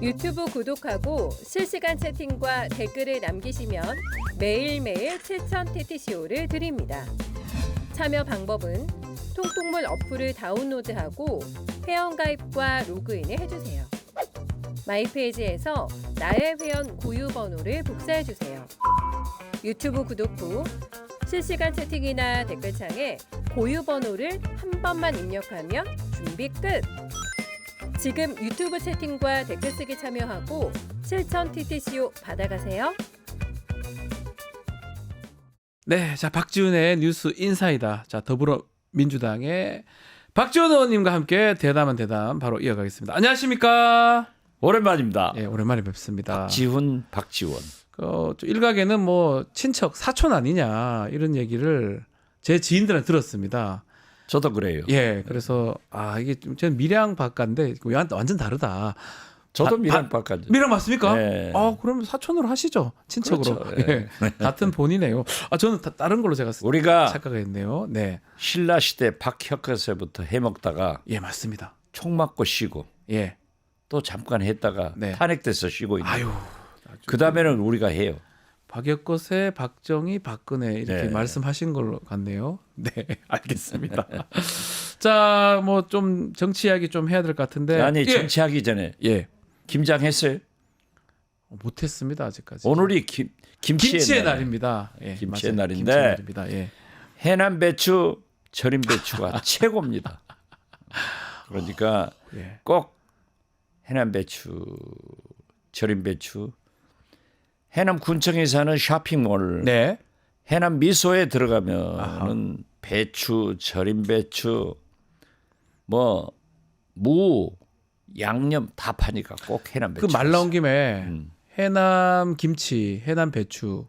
유튜브 구독하고 실시간 채팅과 댓글을 남기시면 매일매일 7,000TTCO를 드립니다. 참여 방법은 통통물 어플을 다운로드하고 회원가입과 로그인을 해주세요. 마이페이지에서 나의 회원 고유 번호를 복사해주세요. 유튜브 구독 후 실시간 채팅이나 댓글창에 고유 번호를 한 번만 입력하면 준비 끝! 지금 유튜브 채팅과 댓글 쓰기 참여하고 7,000TTCO 받아가세요. 네, 자 박지훈의 뉴스 인사이다. 자 더불어민주당의 박지훈 의원님과 함께 대담한 대담 바로 이어가겠습니다. 안녕하십니까? 오랜만입니다. 예, 오랜만에 뵙습니다. 박지원. 좀 일각에는 뭐 친척 사촌 아니냐 이런 얘기를 제 지인들한테 들었습니다. 저도 그래요. 예, 그래서 이게 좀 저는 밀양 박가인데 완전 다르다. 저도 밀양 박가죠. 밀양 맞습니까? 네. 그럼 사촌으로 하시죠. 친척으로. 그렇죠. 네. 예. 같은 본이네요. 저는 다른 걸로 제가 우리가 착각했네요. 네. 신라 시대 박혁거세부터 해먹다가 예, 맞습니다. 총 맞고 쉬고 예. 또 잠깐 했다가 네. 탄핵돼서 쉬고 있는. 아유. 그 다음에는 우리가 해요. 박혁거세, 박정희, 박근혜 이렇게 네. 말씀하신 걸로 같네요. 네, 알겠습니다. 자, 뭐 좀 정치 이야기 좀 해야 될 것 같은데. 아니 예. 정치하기 전에 예. 김장했어요? 못했습니다 아직까지. 오늘이 김치의 날입니다. 예, 김치의 맞아요. 날인데 김치의 날입니다. 예. 해남 배추, 절임 배추가 최고입니다. 그러니까 예. 꼭 해남 배추, 절임 배추. 해남 군청에 사는 쇼핑몰, 네. 해남 미소에 들어가면은 배추, 절임 배추, 뭐 무, 양념 다 파니까 꼭 해남 배추. 그 말 나온 김에 음. 해남 김치, 해남 배추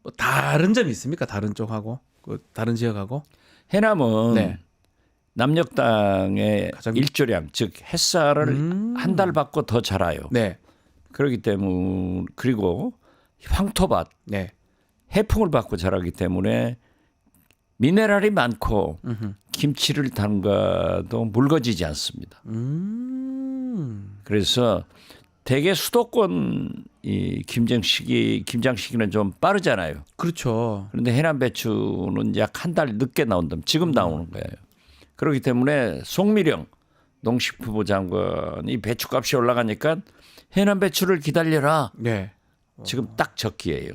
뭐 다른 점이 있습니까? 다른 쪽하고 그 다른 지역하고? 해남은 네. 남녘 땅의 가장- 일조량, 즉 햇살을 한 달 받고 더 자라요. 네. 그렇기 때문에 그리고 황토밭, 네. 해풍을 받고 자라기 때문에 미네랄이 많고 음흠. 김치를 담가도 묽어지지 않습니다. 그래서 대개 수도권 이 김장 시기는 좀 빠르잖아요. 그렇죠. 그런데 해남 배추는 약 한 달 늦게 나온다. 지금 나오는 거예요. 그렇기 때문에 송미령 농식품부 장관이 배추값이 올라가니까 해남 배추를 기다려라. 네. 지금 딱 적기예요.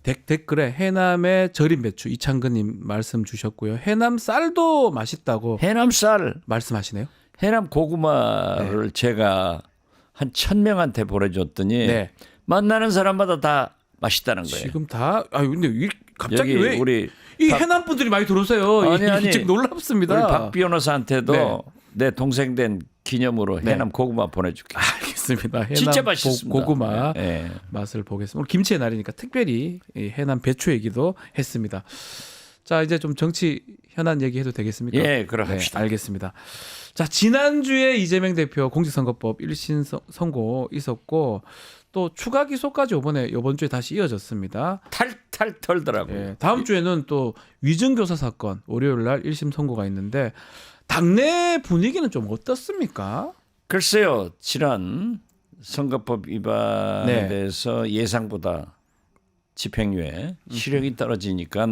댓글에 해남의 절임 배추 이창근님 말씀 주셨고요. 해남 쌀도 맛있다고 해남 쌀, 말씀하시네요. 해남 고구마를 제가 한 1,000명한테 보내줬더니 네. 만나는 사람마다 다 맛있다는 거예요. 지금 다 근데 갑자기 여기 왜 우리 이 해남 분들이 많이 들어오세요. 아니. 지금 놀랍습니다. 우리 박 변호사한테도 네. 내 동생 된 기념으로 네. 해남 고구마 보내줄게. 알겠습니다. 해남 진짜 맛있습니다. 고구마 네. 맛을 보겠습니다. 오늘 김치의 날이니까 특별히 이 해남 배추 얘기도 했습니다. 자, 이제 좀 정치 현안 얘기해도 되겠습니까? 예, 그럼 합시다. 네, 알겠습니다. 자, 지난주에 이재명 대표 공직선거법 1심 선고 있었고 또 추가 기소까지 이번 주에 다시 이어졌습니다. 탈탈 털더라고요. 예, 다음 주에는 또 위증교사 사건 월요일 날 1심 선고가 있는데 당내 분위기는 좀 어떻습니까? 글쎄요, 지난 선거법 위반에 네. 대해서 예상보다 집행유예 실형이 떨어지니까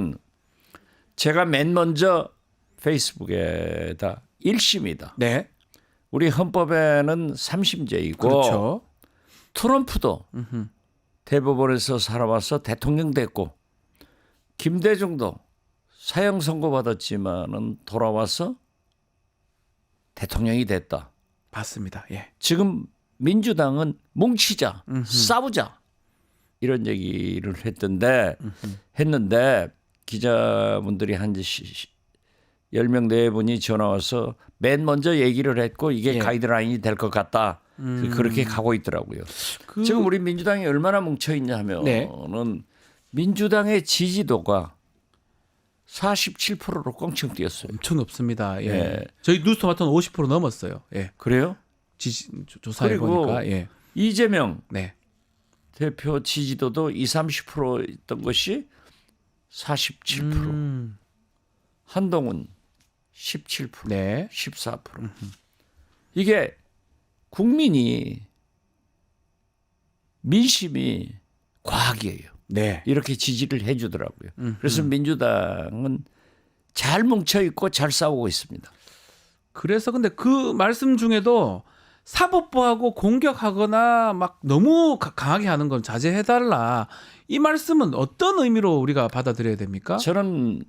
제가 맨 먼저 페이스북에다 1심이다. 네. 우리 헌법에는 3심제이고 그렇죠. 트럼프도 대법원에서 살아와서 대통령 됐고 김대중도 사형 선고받았지만은 돌아와서 대통령이 됐다. 맞습니다. 예. 지금 민주당은 뭉치자, 싸우자 이런 얘기를 했는데 기자분들이 한 10명 4분이 전화 와서 맨 먼저 얘기를 했고 이게 예. 가이드라인이 될 것 같다. 그렇게 가고 있더라고요. 지금 우리 민주당이 얼마나 뭉쳐 있냐 하면은 네. 민주당의 지지도가 47%로 껑충 뛰었어요. 엄청 높습니다. 예. 예. 저희 뉴스토마토는 50% 넘었어요. 예. 그래요? 조사해 그리고 보니까 예. 이재명 네. 대표 지지도도 20-30% 있던 것이 47%. 한동훈 17%, 네. 14%. 이게 국민이 민심이 과학이에요. 네. 이렇게 지지를 해주더라고요. 그래서 민주당은 잘 뭉쳐 있고 잘 싸우고 있습니다. 그래서 근데 그 말씀 중에도 사법부하고 공격하거나 막 너무 강하게 하는 건 자제해달라. 이 말씀은 어떤 의미로 우리가 받아들여야 됩니까? 저는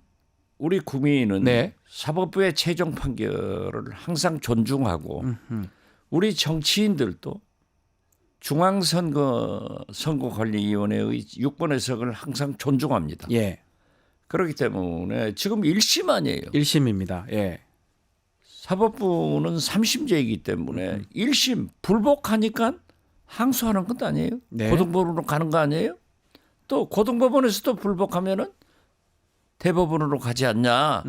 우리 국민은 네. 사법부의 최종 판결을 항상 존중하고 우리 정치인들도 중앙선거관리위원회의 유권 해석을 항상 존중합니다. 예. 그렇기 때문에 지금 1심 아니에요. 1심입니다. 예. 사법부는 3심제이기 때문에 1심 불복하니까 항소하는 것도 아니에요. 네. 고등법원으로 가는 거 아니에요? 또 고등법원에서도 불복하면은 대법원으로 가지 않냐.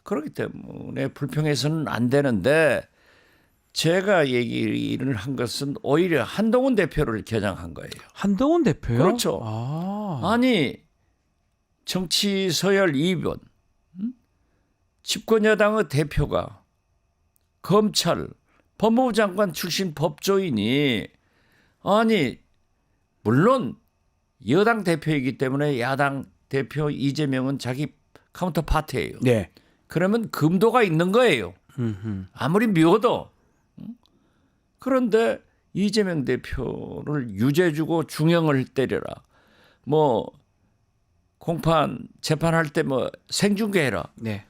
그렇기 때문에 불평해서는 안 되는데 제가 얘기를 한 것은 오히려 한동훈 대표를 겨냥한 거예요. 한동훈 대표요? 그렇죠. 아. 아니 정치 서열 2번 집권 여당의 대표가 검찰 법무부 장관 출신 법조인이 아니 물론 여당 대표이기 때문에 야당 대표 이재명은 자기 카운터 파트예요. 네. 그러면 금도가 있는 거예요. 아무리 미워도. 그런데 이재명 대표를 유죄 주고 중형을 때려라. 뭐 공판 재판할 때 뭐 생중계해라. 네.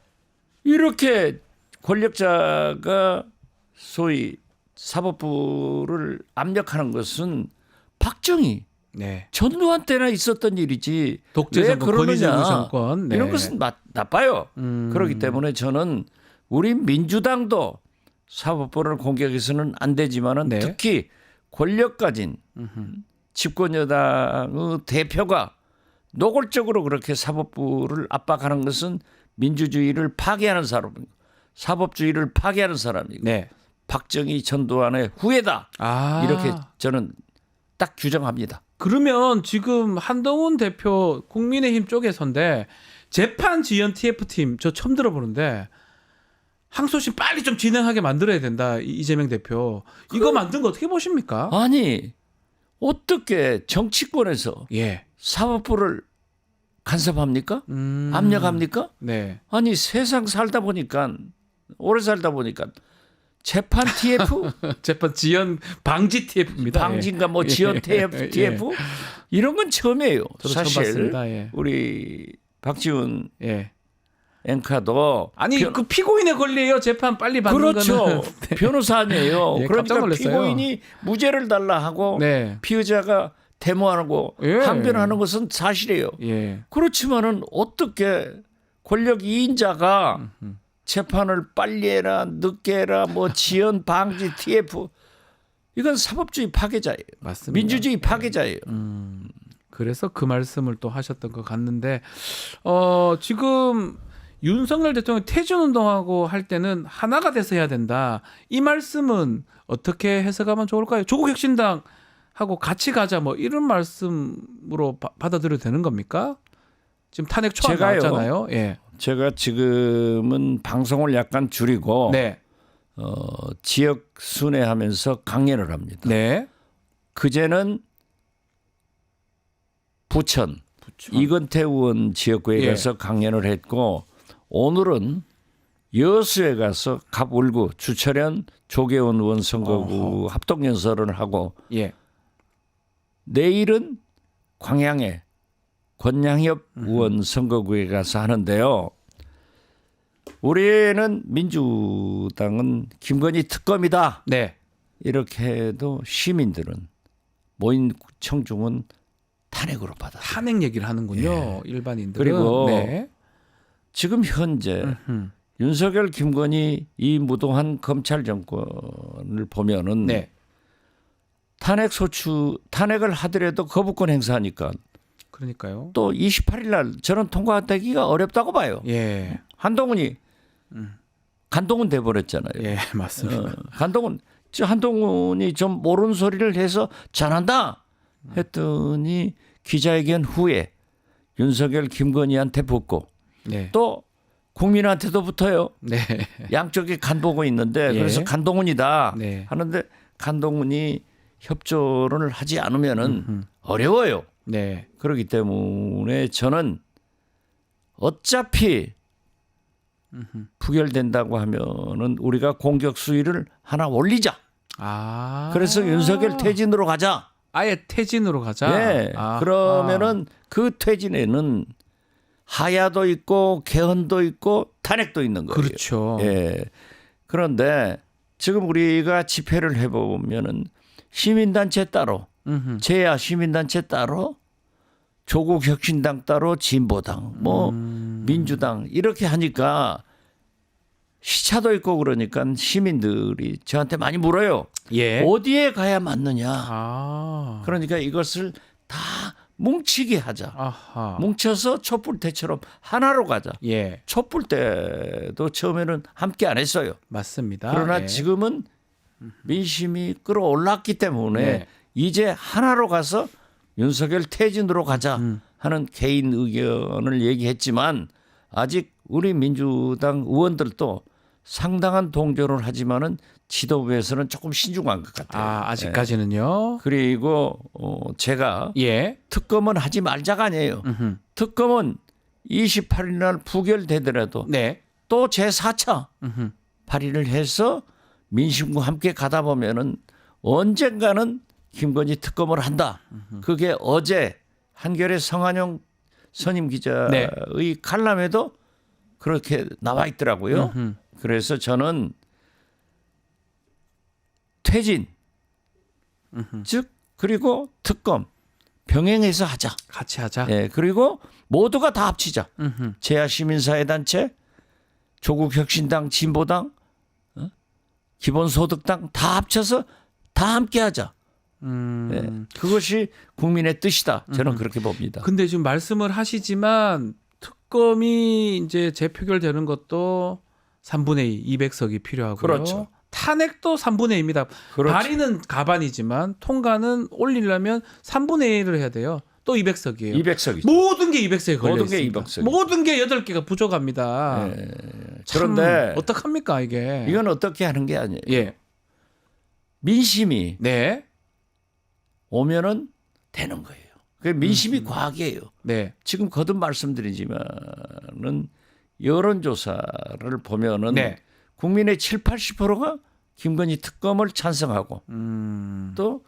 이렇게 권력자가 소위 사법부를 압력하는 것은 박정희 네. 전두환 때나 있었던 일이지. 독재 왜 정권, 권위주의 그러느냐. 정권. 네. 이런 것은 나빠요. 그렇기 때문에 저는 우리 민주당도 사법부를 공격해서는 안 되지만은 네. 특히 권력 가진 집권 여당의 대표가 노골적으로 그렇게 사법부를 압박하는 것은 민주주의를 파괴하는 사람이고 사법주의를 파괴하는 사람이고 네. 박정희 전두환의 후예다. 아. 이렇게 저는 딱 규정합니다. 그러면 지금 한동훈 대표 국민의힘 쪽에서인데 재판 지연 TF팀 저 처음 들어보는데 항소심 빨리 좀 진행하게 만들어야 된다. 이재명 대표. 이거 만든 거 어떻게 보십니까? 아니 어떻게 정치권에서 예. 사법부를 간섭합니까? 압력합니까? 네. 아니 세상 살다 보니까 오래 살다 보니까 재판 TF, 재판 지연 방지 TF입니다. 방진가 뭐 지연 TF, TF 이런 건 처음이에요. 저도 처음 사실 봤습니다. 예. 우리 박지훈 예. 앵커도 아니 그 피고인의 권리예요. 재판 빨리 받는 그렇죠. 거는. 네. 변호사 아니에요. 예, 깜짝 그러니까 놀랐어요. 피고인이 무죄를 달라 하고 네. 피의자가 데모하고 예. 항변하는 것은 사실이에요. 예. 그렇지만은 어떻게 권력 2인자가 재판을 빨리 해라 늦게 해라 뭐 지연 방지 TF 이건 사법주의 파괴자예요. 맞습니다. 민주주의 파괴자예요. 그래서 그 말씀을 또 하셨던 것 같는데 지금 윤석열 대통령이 퇴진운동하고 할 때는 하나가 돼서 해야 된다. 이 말씀은 어떻게 해석하면 좋을까요? 조국혁신당하고 같이 가자 뭐 이런 말씀으로 받아들여도 되는 겁니까? 지금 탄핵 초안 제가요. 나왔잖아요. 예. 제가 지금은 방송을 약간 줄이고 네. 지역 순회하면서 강연을 합니다. 네. 그제는 부천. 이건태 의원 지역구에 예. 가서 강연을 했고 오늘은 여수에 가서 갑울구 주철현 조계원 의원 선거구 합동연설을 하고 예. 내일은 광양에 권양협 의원 선거구에 가서 하는데요. 우리는 민주당은 김건희 특검이다. 네. 이렇게 해도 시민들은 모인 청중은 탄핵으로 받아. 탄핵 얘기를 하는군요. 일반인들은. 그리고 네. 지금 현재 윤석열, 김건희 이 무도한 검찰 정권을 보면은 네. 탄핵을 하더라도 거부권 행사하니까 그러니까요. 또 28일 날 저는 통과되기가 어렵다고 봐요. 예. 한동훈이 간동훈 돼버렸잖아요. 예, 맞습니다. 한동훈이 좀 모르는 소리를 해서 잘한다 했더니 기자회견 후에 윤석열, 김건희한테 붙고 네. 또 국민한테도 붙어요. 네. 양쪽에 간 보고 있는데 예. 그래서 간동훈이다 네. 하는데 간동훈이 협조를 하지 않으면은 어려워요. 네. 그렇기 때문에 저는 어차피 부결된다고 하면은 우리가 공격 수위를 하나 올리자. 아. 그래서 윤석열 퇴진으로 가자. 아예 퇴진으로 가자. 네. 아. 그러면은 그 퇴진에는 하야도 있고 개헌도 있고 탄핵도 있는 거예요. 그렇죠. 예. 그런데 지금 우리가 집회를 해보면은 시민단체 따로, 제야 시민단체 따로, 조국 혁신당 따로, 진보당, 뭐 민주당 이렇게 하니까 시차도 있고 그러니까 시민들이 저한테 많이 물어요. 예. 어디에 가야 맞느냐. 아. 그러니까 이것을 다 뭉치게 하자. 아하. 뭉쳐서 촛불 때처럼 하나로 가자. 예. 촛불 때도 처음에는 함께 안 했어요. 맞습니다. 그러나 예. 지금은 민심이 끌어올랐기 때문에 네. 이제 하나로 가서 윤석열 퇴진으로 가자 하는 개인 의견을 얘기했지만 아직 우리 민주당 의원들도 상당한 동조를 하지만은 지도부에서는 조금 신중한 것 같아요. 아, 아직까지는요. 그리고 제가 예. 특검은 하지 말자가 아니에요. 음흠. 특검은 28일 날 부결되더라도 네. 또 제4차 음흠. 발의를 해서 민심과 함께 가다 보면은 언젠가는 김건희 특검을 한다. 그게 어제 한겨레 성한용 선임 기자의 네. 칼럼에도 그렇게 나와 있더라고요. 음흠. 그래서 저는 퇴진, 즉 그리고 특검 병행해서 하자. 같이 하자. 예, 그리고 모두가 다 합치자. 음흠. 제야 시민사회단체, 조국혁신당, 진보당, 기본소득당 다 합쳐서 다 함께하자. 예, 그것이 국민의 뜻이다. 저는 그렇게 봅니다. 근데 지금 말씀을 하시지만 특검이 이제 재표결되는 것도 3분의 2, 200석이 필요하고요. 그렇죠. 탄핵도 3분의 2입니다. 그렇죠. 발의는 가반이지만 통과는 올리려면 3분의 1을 해야 돼요. 또 200석이에요. 200석이죠. 모든 게 200석이 걸려 모든 게 있습니다. 200석. 모든 게 8개가 부족합니다. 그런데 어떡합니까 이게? 이건 어떻게 하는 게 아니에요. 예. 민심이 네. 오면은 되는 거예요. 그 민심이 과학이에요. 네. 지금 거듭 말씀드리지만은 여론조사를 보면은 네. 국민의 7, 80%가 김건희 특검을 찬성하고 또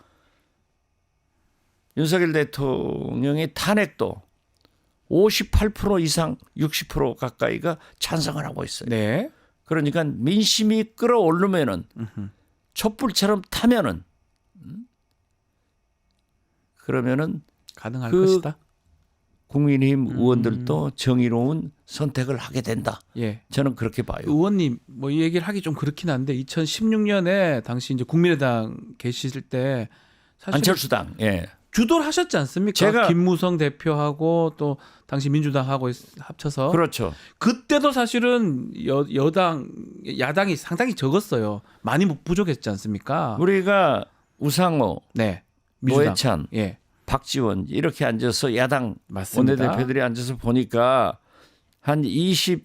윤석열 대통령의 탄핵도 58% 이상 60% 가까이가 찬성을 하고 있어요. 네. 그러니까 민심이 끌어오르면은 촛불처럼 타면은 그러면은 가능할 그 것이다. 국민의힘 의원들도 정의로운 선택을 하게 된다. 예. 저는 그렇게 봐요. 의원님 뭐 이 얘기를 하기 좀 그렇긴 한데 2016년에 당시 이제 국민의당 계실 때 사실 안철수당. 예. 주도를 하셨지 않습니까? 제가- 김무성 대표하고 또 당시 민주당하고 합쳐서 그렇죠. 그때도 사실은 여당 야당이 상당히 적었어요. 많이 부족했지 않습니까? 우리가 우상호, 네. 민주당. 노회찬, 예. 박지원 이렇게 앉아서 야당 맞습니다. 원내대표들이 앉아서 보니까 한 24,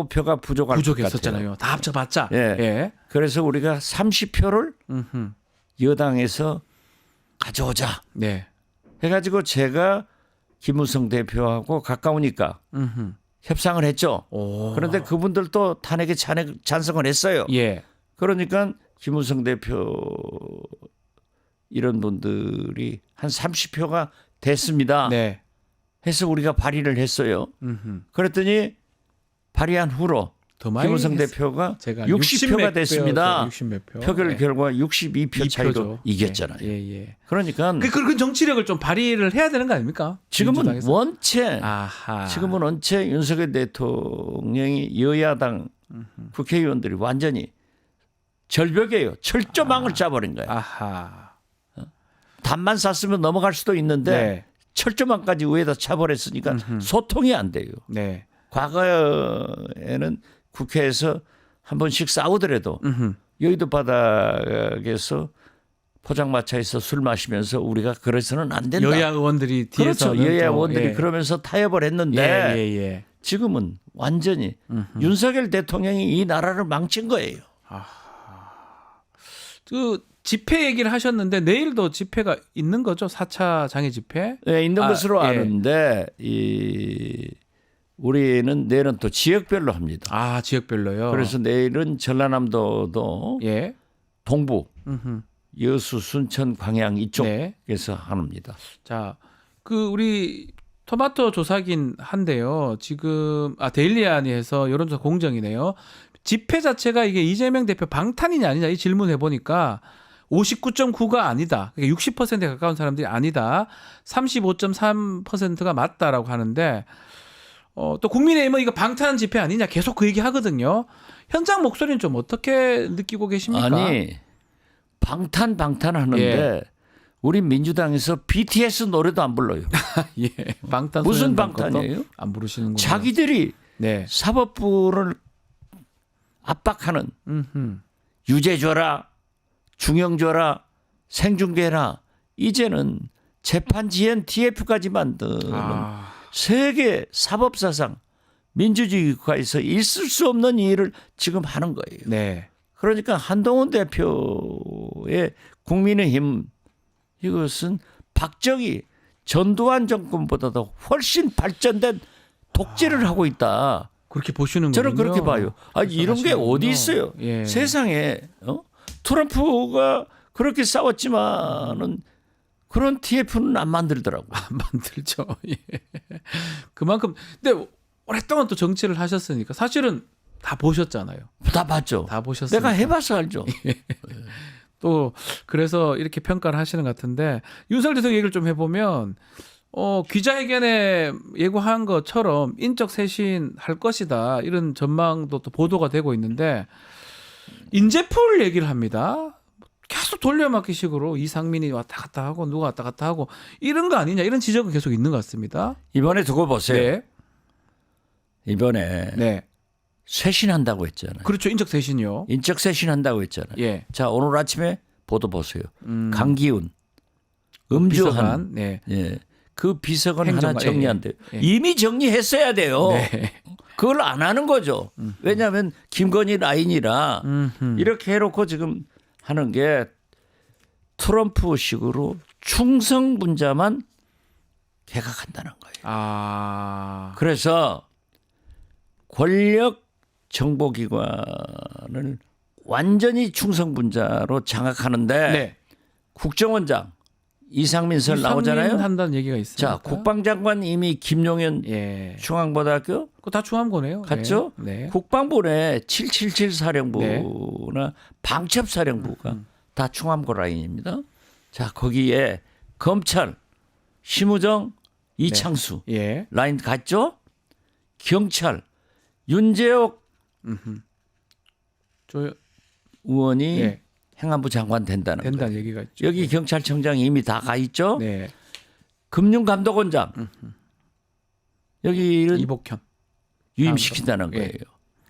5표가 부족할 것 부족했었잖아요. 같아요. 다 합쳐봤자. 예. 예. 그래서 우리가 30표를 음흠. 여당에서 가져오자 네. 해가지고 제가 김무성 대표하고 가까우니까 음흠. 협상을 했죠. 오. 그런데 그분들도 탄핵에 찬성을 했어요. 예. 그러니까 김무성 대표 이런 분들이 한 30표가 됐습니다. 네. 해서 우리가 발의를 했어요. 음흠. 그랬더니 발의한 후로 더 많이 김무성 했- 대표가 제가 60표가 됐습니다. 60몇 표. 표결 예. 결과 62표 차이로 2표죠. 이겼잖아요. 예, 예. 그러니까 그 정치력을 좀 발휘를 해야 되는 거 아닙니까? 지금은 민주당에서? 원체 아하. 지금은 원체 윤석열 대통령이 여야당 국회의원들이 완전히 절벽이에요. 철조망을 짜버린 거예요. 아하. 단만 쐈으면 넘어갈 수도 있는데 네. 철조망까지 위에다 차버렸으니까 소통이 안 돼요. 네. 과거에는 국회에서 한 번씩 싸우더라도 여의도 바닥에서 포장마차에서 술 마시면서 우리가 그래서는 안 된다. 여야 의원들이 뒤에서 그렇죠. 여야 의원들이 그러면서 타협을 했는데 예, 예. 지금은 완전히 윤석열 대통령이 이 나라를 망친 거예요. 그 집회 얘기를 하셨는데 내일도 집회가 있는 거죠? 4차 장애 집회? 네, 있는 것으로 예. 아는데 우리는 내일은 또 지역별로 합니다. 아, 지역별로요. 그래서 내일은 전라남도도 예. 동부, 음흠. 여수, 순천, 광양 이쪽에서 네. 합니다. 자, 그 우리 토마토 조사긴 한데요. 지금 데일리안에서 여론조사 공정이네요. 집회 자체가 이게 이재명 대표 방탄이냐 아니냐 이 질문해 보니까 59.9가 아니다. 그러니까 60%에 가까운 사람들이 아니다. 35.3%가 맞다라고 하는데 또 국민의힘은 이거 방탄 집회 아니냐 계속 그 얘기 하거든요. 현장 목소리는 좀 어떻게 느끼고 계십니까? 아니 방탄하는데 예. 우리 민주당에서 BTS 노래도 안 불러요. 예. 방탄 무슨 소년단 것도 방탄이에요? 안 부르시는군요. 자기들이 네. 사법부를 압박하는 음흠. 유죄 줘라, 중형 줘라, 생중계라. 이제는 재판 지연 TF까지 만드는 세계 사법사상 민주주의 국가에서 있을 수 없는 일을 지금 하는 거예요. 네. 그러니까 한동훈 대표의 국민의힘 이것은 박정희 전두환 정권보다도 훨씬 발전된 독재를 하고 있다. 그렇게 보시는 거군요. 저는 그렇게 봐요. 이런 게 어디 있어요? 예. 세상에 트럼프가 그렇게 싸웠지만은 그런 TF는 안 만들더라고. 안 만들죠. 예. 그만큼 근데 오랫동안 또 정치를 하셨으니까 사실은 다 보셨잖아요. 다 봤죠. 다 보셨으니까. 내가 해봐서 알죠. 또 그래서 이렇게 평가를 하시는 것 같은데 윤석열 대통령 얘기를 좀 해보면 기자회견에 예고한 것처럼 인적 쇄신할 것이다 이런 전망도 또 보도가 되고 있는데 인재풀 얘기를 합니다. 계속 돌려막기식으로 이상민이 왔다 갔다 하고 누가 왔다 갔다 하고 이런 거 아니냐 이런 지적은 계속 있는 것 같습니다. 이번에 두고 보세요. 네. 이번에 네. 쇄신한다고 했잖아요. 그렇죠. 인적 쇄신이요. 인적 쇄신한다고 했잖아요. 예. 자, 오늘 아침에 보도 보세요. 강기훈, 음주한, 비서관. 네. 예, 그 비서관 행정관. 하나 정리한대요. 예. 이미 정리했어야 돼요. 네. 그걸 안 하는 거죠. 왜냐하면 김건희 라인이라 음흠. 이렇게 해놓고 지금 하는 게 트럼프식으로 충성 분자만 개각한다는 거예요. 그래서 권력 정보기관을 완전히 충성분자로 장악하는데 네. 국정원장 이상민 설 나오잖아요. 한다는 얘기가 있습니다. 자, 국방장관 이미 김용현 예. 중앙고등학교 그거 다 중앙고네요. 갔죠. 네. 국방부에 777 사령부나 방첩 사령부가 다 중앙고 라인입니다. 자, 거기에 검찰 심우정 이창수 예. 라인 갔죠. 경찰 윤재옥 의원이 예. 행안부 장관 된다는 거예요. 얘기가 있죠. 여기 경찰청장이 이미 다 가 있죠. 네. 금융감독원장 여기를 이복현 유임시킨다는 예. 거예요.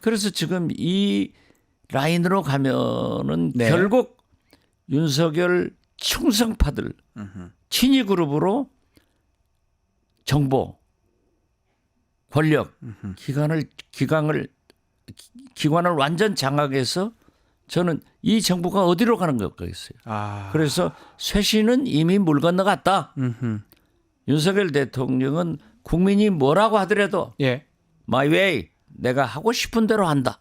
그래서 지금 이 라인으로 가면은 네. 결국 윤석열 충성파들 친위 그룹으로 정보 권력 기관을 완전 장악해서 저는 이 정부가 어디로 가는 것 같겠어요. 그래서 쇄신은 이미 물 건너갔다. 윤석열 대통령은 국민이 뭐라고 하더라도 예. my way 내가 하고 싶은 대로 한다.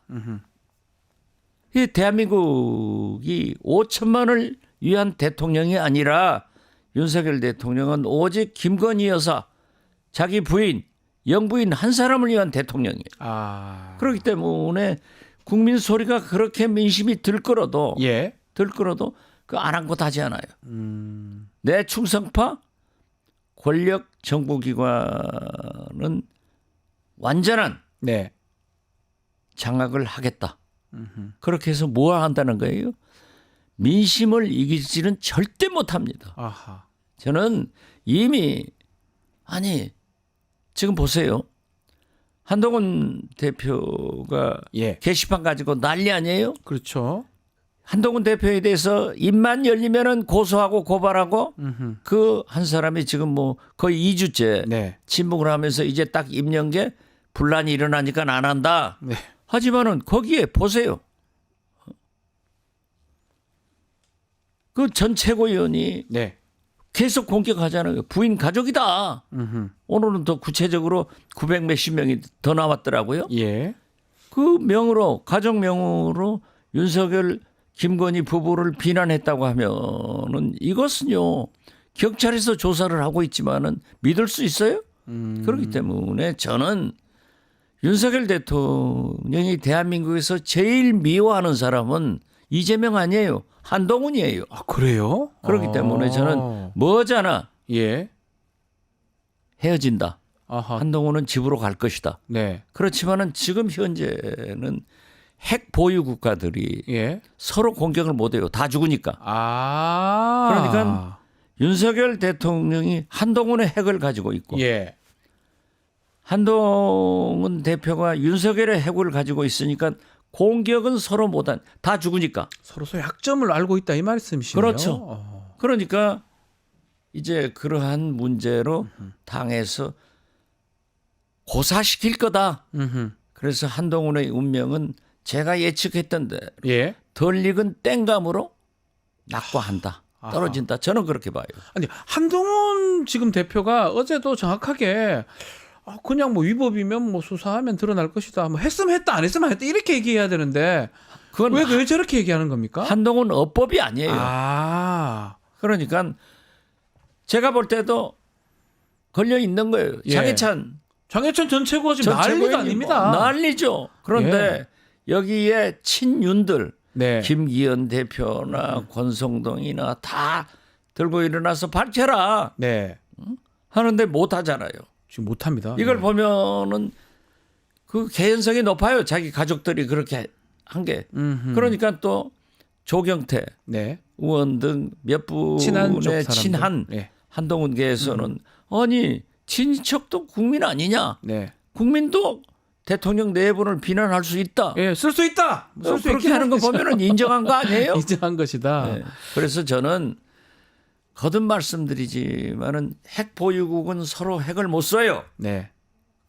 이 대한민국이 5천만을 위한 대통령이 아니라 윤석열 대통령은 오직 김건희 여사 자기 부인 영부인 한 사람을 위한 대통령이에요. 그렇기 때문에 국민 소리가 그렇게 민심이 들끓어도 예. 그 아랑곳하지 않아요. 내 충성파 권력 정보기관은 완전한 네. 장악을 하겠다. 그렇게 해서 뭐 한다는 거예요? 민심을 이기지는 절대 못합니다. 아하. 저는 이미 지금 보세요. 한동훈 대표가 예. 게시판 가지고 난리 아니에요? 그렇죠. 한동훈 대표에 대해서 입만 열리면은 고소하고 고발하고 그 한 사람이 지금 뭐 거의 2주째 네. 침묵을 하면서 이제 딱 입 연 게 분란이 일어나니까 안 한다. 네. 하지만은 거기에 보세요. 그 전 최고위원이 네. 계속 공격하잖아요. 부인 가족이다. 음흠. 오늘은 더 구체적으로 900 몇십 명이 더 나왔더라고요. 예. 그 명으로 가족 명으로 윤석열 김건희 부부를 비난했다고 하면은 이것은요 경찰에서 조사를 하고 있지만은 믿을 수 있어요? 그렇기 때문에 저는 윤석열 대통령이 대한민국에서 제일 미워하는 사람은 이재명 아니에요. 한동훈이에요. 아, 그래요? 그렇기 때문에 저는 머지않아 예. 헤어진다. 아하. 한동훈은 집으로 갈 것이다. 네. 그렇지만은 지금 현재는 핵 보유 국가들이 예. 서로 공격을 못 해요. 다 죽으니까. 아. 그러니까 윤석열 대통령이 한동훈의 핵을 가지고 있고 예. 한동훈 대표가 윤석열의 핵을 가지고 있으니까 공격은 서로 못한 다 죽으니까. 서로서의 약점을 알고 있다 이 말씀이시네요. 그렇죠. 그러니까 이제 그러한 문제로 당에서 고사시킬 거다. 음흠. 그래서 한동훈의 운명은 제가 예측했던 대로 예. 덜 익은 땡감으로 낙과한다. 아하. 떨어진다. 저는 그렇게 봐요. 아니 한동훈 지금 대표가 어제도 정확하게 그냥 뭐 위법이면 뭐 수사하면 드러날 것이다. 뭐 했으면 했다, 안 했으면 했다 이렇게 얘기해야 되는데 그건 왜 저렇게 얘기하는 겁니까? 한동훈 어법이 아니에요. 아. 그러니까 제가 볼 때도 걸려 있는 거예요. 예. 장해찬 장해찬 전 최고가 지금 전 난리가 최고위원이 아닙니다. 뭐 난리죠. 그런데 여기에 친윤들 네. 김기현 대표나 권성동이나 다 들고 일어나서 밝혀라 네. 하는데 못 하잖아요. 지금 못 합니다. 이걸 보면은 그 개연성이 높아요. 자기 가족들이 그렇게 한 게. 그러니까 또 조경태 네. 의원 등 몇 친한 쪽 분의 사람들. 친한 네. 한동훈계에서는 아니 친인척도 국민 아니냐. 네. 국민도 대통령 내분을 비난할 수 있다. 예, 쓸 수 있다. 쓸 수 그렇게 있긴 하는 거 하죠. 보면은 인정한 거 아니에요? 인정한 것이다. 네. 그래서 저는 거듭 말씀드리지만은 핵 보유국은 서로 핵을 못 써요. 네.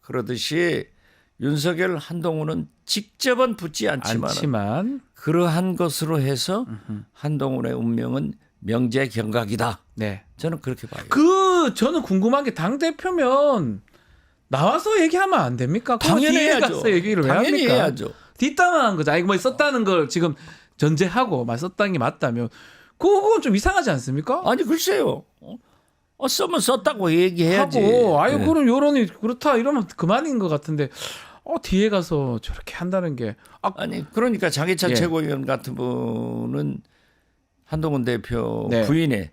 그러듯이 윤석열 한동훈은 직접은 붙지 않지만 그러한 것으로 해서 한동훈의 운명은 명제경각이다. 네. 저는 그렇게 봐요. 저는 궁금한 게 당 대표면 나와서 얘기하면 안 됩니까? 당연히 뒤에 해야죠. 가서 얘기를 왜 당연히 합니까? 해야죠. 뒷담화한 거죠. 아니 뭐 썼다는 걸 지금 전제하고 썼다는 게 맞다면 그건 좀 이상하지 않습니까? 아니 글쎄요. 쓰면 썼다고 얘기해야지. 하고 아유 네. 그럼 여론이 그렇다 이러면 그만인 것 같은데 뒤에 가서 저렇게 한다는 게 아니 그러니까 장해찬 예. 최고위원 같은 분은 한동훈 대표 네. 부인의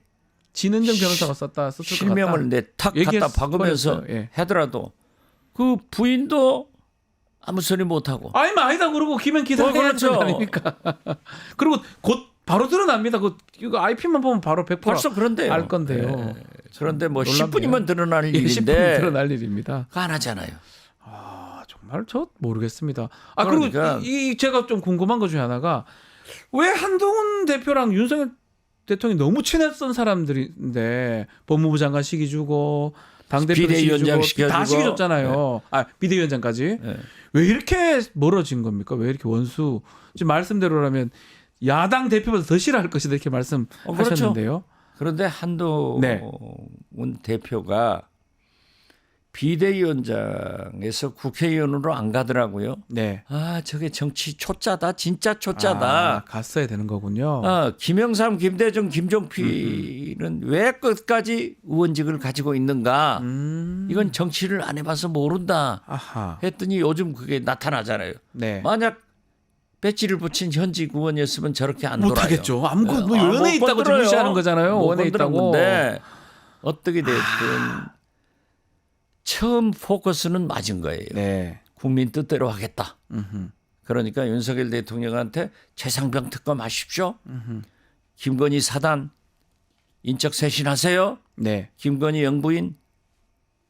진은정 변호사가 썼을 것 같다. 실명을 탁 갖다 박으면서 뻔했어요. 예. 하더라도 그 부인도 아무 소리 못 하고. 아니면 아니다 그러고 기면 기다려야 그렇죠. 되는 거 아닙니까? 그리고 곧 바로 드러납니다. 이거 IP만 보면 바로 100% 벌써 그런데요. 알 건데요. 예. 그런데 뭐 놀랍네요. 10분이면 드러날 예, 일인데 10분 드러날 일입니다. 그거 안 하잖아요. 정말 저 모르겠습니다. 그러니까. 그리고 이 제가 좀 궁금한 것 중에 하나가 왜 한동훈 대표랑 윤석열 대통령이 너무 친했던 사람들인데 법무부 장관 시기 주고 당대표 비대위원장 시기 주고 다 시켜주고. 시기 줬잖아요. 비대위원장까지. 네. 왜 이렇게 멀어진 겁니까? 왜 이렇게 원수? 지금 말씀대로라면 야당 대표보다 더 싫어할 것이다 이렇게 말씀하셨는데요. 그런데 한동훈 네. 대표가 비대위원장에서 국회의원으로 안 가더라고요. 네. 저게 정치 초짜다. 진짜 초짜다. 갔어야 되는 거군요. 김영삼, 김대중, 김종필은 왜 끝까지 의원직을 가지고 있는가? 이건 정치를 안 해봐서 모른다. 아하. 했더니 요즘 그게 나타나잖아요. 네. 만약 배지를 붙인 현직 의원이었으면 저렇게 안 돌아요. 못하겠죠. 아무것도 뭐 연애 못 있다고 건드려요. 무시하는 거잖아요. 못 원에 있다고. 건드렸는데 어떻게 됐든 처음 포커스는 맞은 거예요. 네. 국민 뜻대로 하겠다. 음흠. 그러니까 윤석열 대통령한테 최상병 특검 하십시오. 김건희 사단 인적 쇄신하세요. 네. 김건희 영부인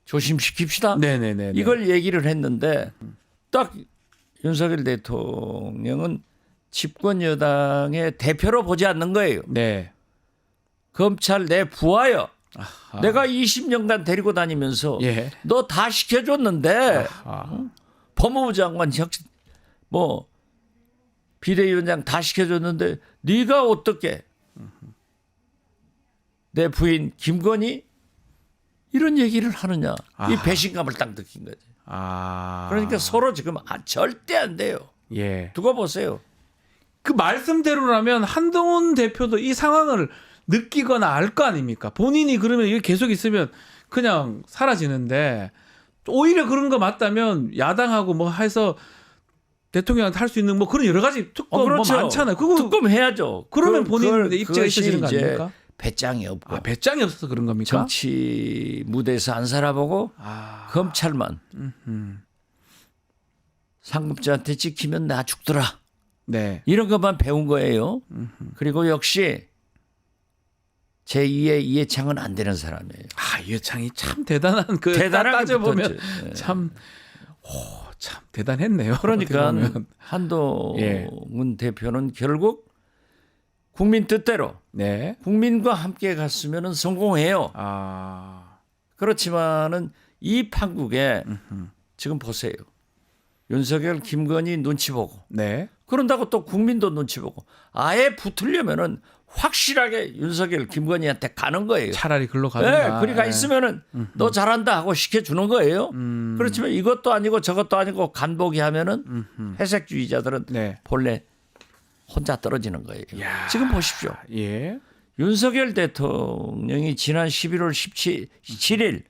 조심시킵시다. 네네네. 이걸 얘기를 했는데 딱 윤석열 대통령은 집권 여당의 대표로 보지 않는 거예요. 네. 검찰 내 부하여. 아하. 내가 20년간 데리고 다니면서 예. 너 다 시켜줬는데 법무부 장관 비대위원장 다 시켜줬는데 네가 어떻게 내 부인 김건희 이런 얘기를 하느냐. 이 아. 배신감을 딱 느낀 거지. 아. 그러니까 서로 지금 절대 안 돼요. 예. 두고 보세요. 그 말씀대로라면 한동훈 대표도 이 상황을 느끼거나 알 거 아닙니까? 본인이 그러면 이게 계속 있으면 그냥 사라지는데 오히려 그런 거 맞다면 야당하고 뭐 해서 대통령한테 할 수 있는 뭐 그런 여러 가지 특검 그렇죠. 뭐 많잖아요. 그거 특검 해야죠. 그러면 본인 입지가 그것이 있어지는 거 이제 아닙니까? 배짱이 없고 아, 배짱이 없어서 그런 겁니까? 정치 무대에서 안 살아보고 아. 검찰만 상급자한테 찍히면 나 죽더라. 네. 이런 것만 배운 거예요. 그리고 역시 제2의 이해창은 안 되는 사람이에요. 아, 이해창이 참 대단한 그 대단하게 따져 보면 붙었지. 네. 참 대단했네요. 그러니까 어떻게 보면. 한동훈 예. 대표는 결국 국민 뜻대로 네. 국민과 함께 갔으면 성공해요. 아. 그렇지만은 이 판국에 지금 보세요. 윤석열, 김건희 눈치 보고 네. 그런다고 또 국민도 눈치 보고 아예 붙으려면은 확실하게 윤석열, 김건희한테 가는 거예요. 차라리 글로 네, 가든가. 그러니까 예. 있으면은 너 잘한다 하고 시켜주는 거예요. 그렇지만 이것도 아니고 저것도 아니고 간보기 하면은 회색주의자들은 네. 본래 혼자 떨어지는 거예요. 야. 지금 보십시오. 예. 윤석열 대통령이 지난 11월 17일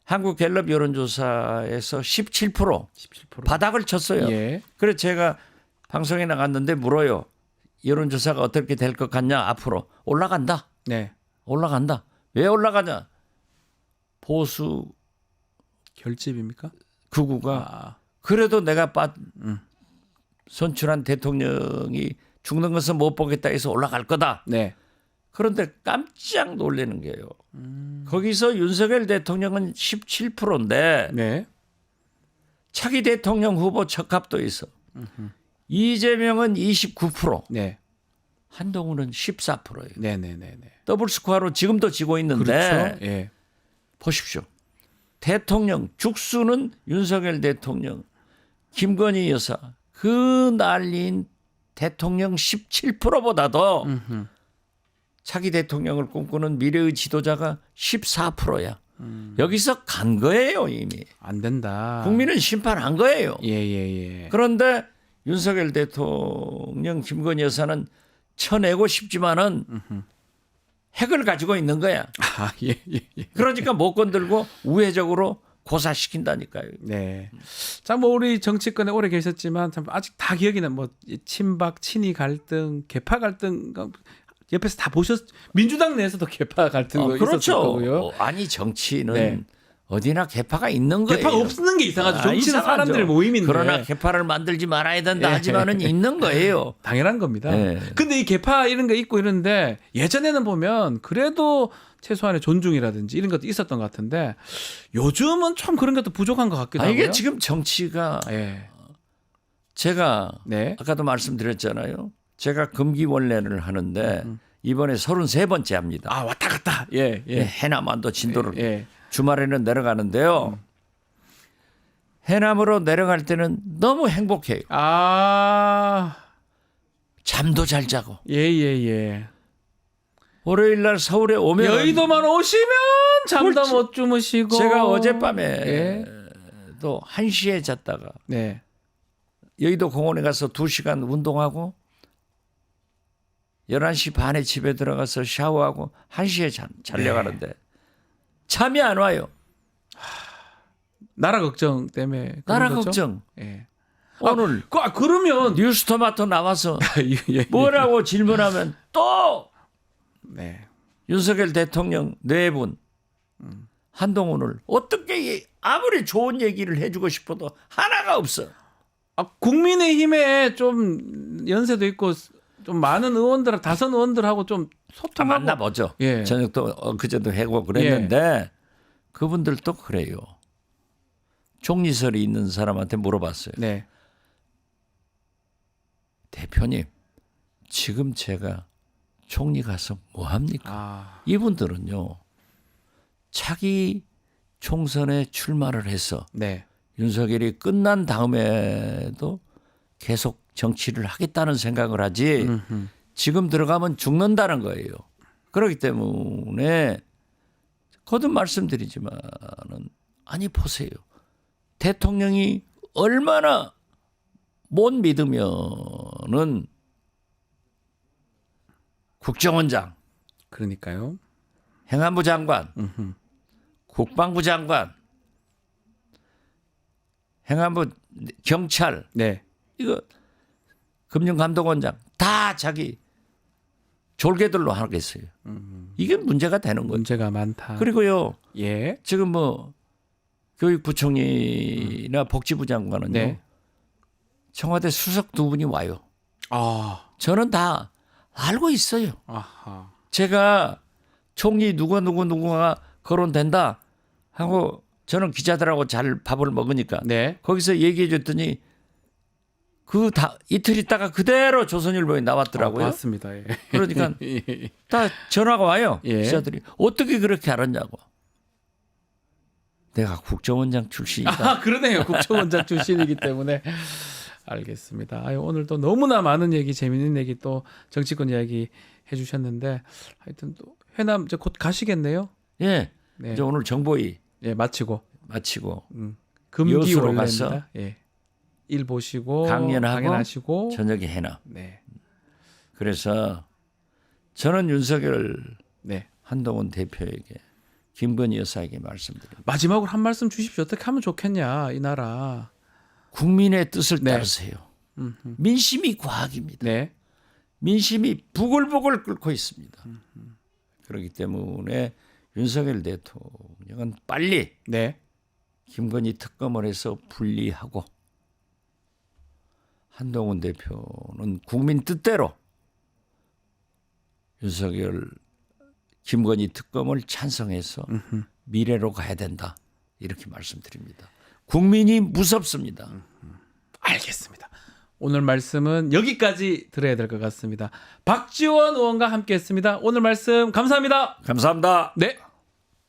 한국갤럽 여론조사에서 17% 17%. 바닥을 쳤어요. 예. 그래서 제가 방송에 나갔는데 물어요. 여론조사가 어떻게 될 것 같냐 앞으로. 올라간다. 네. 올라간다. 왜 올라가냐. 보수 결집입니까? 극우가 아. 그래도 내가 선출한 대통령이 죽는 것은 못 보겠다 해서 올라갈 거다. 네. 그런데 깜짝 놀라는 게요. 거기서 윤석열 대통령은 17%인데 네. 차기 대통령 후보 적합도 있어. 이재명은 29%, 네. 한동훈은 14%예요. 네, 네, 네, 네. 더블 스코어로 지금도 지고 있는데 그렇죠. 예. 보십시오. 대통령 죽수는 윤석열 대통령, 김건희 여사 그 난리인 대통령 17%보다도 차기 대통령을 꿈꾸는 미래의 지도자가 14%야. 여기서 간 거예요 이미. 안 된다. 국민은 심판한 거예요. 예, 예, 예. 그런데 윤석열 대통령 김건희 여사는 쳐내고 싶지만은 핵을 가지고 있는 거야. 아, 예, 예, 예. 그러니까 못 건들고 우회적으로 고사시킨다니까요. 네. 참, 뭐, 우리 정치권에 오래 계셨지만, 참, 아직 다 기억이 나. 뭐, 친박, 친이 갈등, 개파 갈등, 옆에서 다 민주당 내에서도 개파 갈등 있었을 그렇죠. 거고요. 아니 정치는 네. 어디나 개파가 있는 거예요. 개파가 없는 게 이상하죠. 정치는 이상하죠. 사람들의 모임인데. 그러나 개파를 만들지 말아야 된다 예. 하지만은 있는 거예요. 당연한 겁니다. 네. 근데 이 개파 이런 거 있고 이런데 예전에는 보면 그래도 최소한의 존중이라든지 이런 것도 있었던 것 같은데 요즘은 좀 그런 것도 부족한 것 같기도 하고요. 이게 지금 정치가 예. 제가 네. 아까도 말씀드렸잖아요. 제가 금기원래를 하는데 이번에 33번째 합니다. 아, 왔다 갔다. 예, 예. 해남안도 진도를 예. 주말에는 내려가는데요. 해남으로 내려갈 때는 너무 행복해요. 아. 잠도 잘 자고. 예, 예, 예. 월요일 날 서울에 오면 여의도만 오시면 잠도 그렇지. 못 주무시고 제가 어젯밤에 예. 또 1시에 잤다가 네. 여의도 공원에 가서 2시간 운동하고 11시 반에 집에 들어가서 샤워하고 1시에 자려고 하는데 잠이 안 와요. 나라 걱정 때문에 그런 나라 거죠? 걱정. 예. 오늘 그러면 뉴스토마토 나와서 예, 예. 뭐라고 질문하면 또 네. 윤석열 대통령 내분 한동훈을 어떻게 아무리 좋은 얘기를 해주고 싶어도 하나가 없어. 국민의힘에 좀 연세도 있고 좀 많은 의원들, 다선 의원들하고 좀 소통하고 만나보죠. 예. 저녁도 그제도 해고 그랬는데 그분들도 그래요. 총리설이 있는 사람한테 물어봤어요. 네. 대표님, 지금 제가 총리 가서 뭐 합니까? 아. 이분들은요. 차기 총선에 출마를 해서 네. 윤석열이 끝난 다음에도 계속 정치를 하겠다는 생각을 하지 지금 들어가면 죽는다는 거예요. 그렇기 때문에 거듭 말씀드리지만은 아니 보세요. 대통령이 얼마나 못 믿으면은 국정원장, 그러니까요. 행안부 장관, 음흠. 국방부 장관, 행안부 경찰 네. 이거 금융감독원장 다 자기 졸개들로 하겠어요. 이게 문제가 되는 거죠. 문제가 많다. 그리고요. 예. 지금 뭐 교육부총리나 복지부 장관은요. 네. 청와대 수석 두 분이 와요. 아. 저는 다 알고 있어요. 아하. 제가 총리 누구가 거론된다 하고 저는 기자들하고 잘 밥을 먹으니까 네. 거기서 얘기해 줬더니 그 다 이틀 있다가 그대로 조선일보에 나왔더라고요. 맞습니다. 예. 그러니까 다 전화가 와요. 예. 기자들이 어떻게 그렇게 알았냐고. 내가 국정원장 출신이다. 아, 그러네요. 국정원장 출신이기 때문에 알겠습니다. 아유, 오늘도 너무나 많은 얘기, 재미있는 얘기 또 정치권 이야기 해주셨는데 하여튼 또 회남 이제 곧 가시겠네요. 예. 네. 이제 오늘 정보위 예, 마치고 마치고 금기 여수로 원래입니다. 가서 예. 일 보시고 강연하고 저녁에 해남. 네. 그래서 저는 윤석열 네. 한동훈 대표에게 김건희 여사에게 말씀드립니다. 마지막으로 한 말씀 주십시오. 어떻게 하면 좋겠냐, 이 나라. 국민의 뜻을 네. 따르세요. 민심이 과학입니다. 네. 민심이 부글부글 끓고 있습니다. 그렇기 때문에 윤석열 대통령은 빨리 네. 김건희 특검을 해서 분리하고 한동훈 대표는 국민 뜻대로 윤석열 김건희 특검을 찬성해서 미래로 가야 된다. 이렇게 말씀드립니다. 국민이 무섭습니다. 알겠습니다. 오늘 말씀은 여기까지 들어야 될 것 같습니다. 박지원 의원과 함께했습니다. 오늘 말씀 감사합니다. 감사합니다. 네.